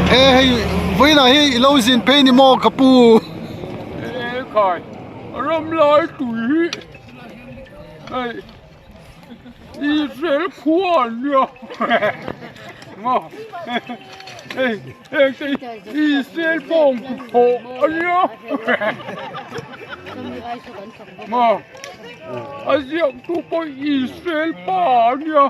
Hey, với là hey lâu xin pay ni mo kapu. Hey, kai, ram lai tui. Hey, Israel kuan ya. Mo. Hey, Israel bom po ya. Mo. Aziak tu po Israel pa ya.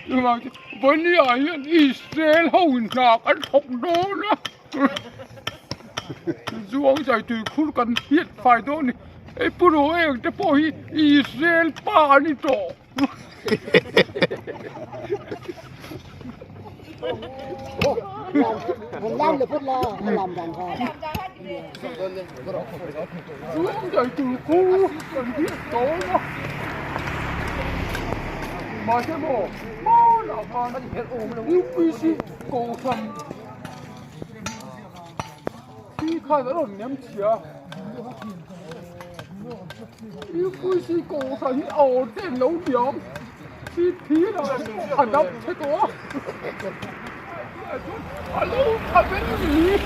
Nhưng mà vấn đề là Israel hồn nạc ăn không đó nữa. Dù ông giải từ khu cần hiện phải đó này. Ê bố đồ em đã bỏ Israel ba đi trọ. Làm được phút lo, làm đàn thôi. Dù ông giải từ khu cần hiện đó nữa. Mà thế bộ, mà là con yêu quý sĩ cổ thần. Khi khai đã đồn nhắm chìa. Yêu quý sĩ cổ thần ở tên lâu điểm. Khi thí là hẳn đắp thế đó. Alo, thật bên gì?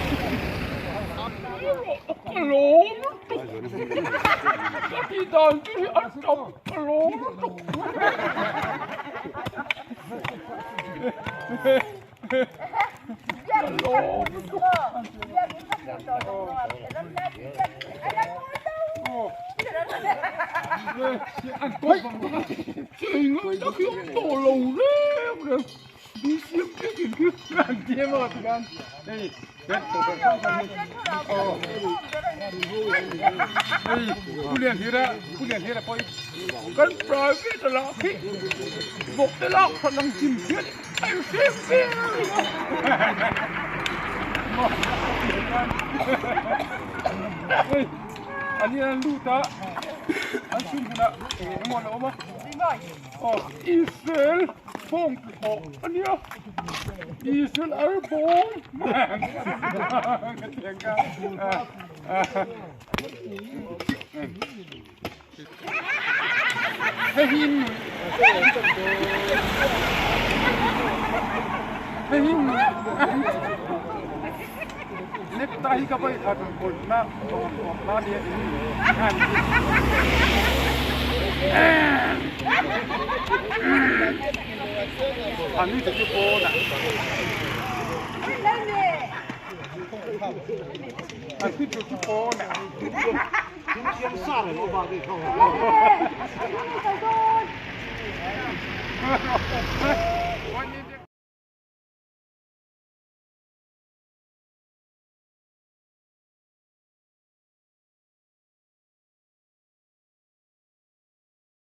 Alo, đi đàn chứ ăn đắp. Alo, ăn cốt trời ơi, nó kiểu tổ lầu đấy. Đi xiêm cái gì kia, ăn chiêm vào thì ăn. Đây, đấy, tổ phần không cần đi. Đây, cú liền thế là coi. Cần phải biết là khi một cái lọ còn đang chìm chết, anh xem phim. Ê, anh đi ăn lụt á. Anh xin bùn ạ. Em ngon lắm không? Israel bông thọ anh nhá. Israel ở bông. Cái tiếng ca. Hey hin. Hey hin. Necktie ka ba at gold na na dia ani te po na ani te po na sa le ba di ko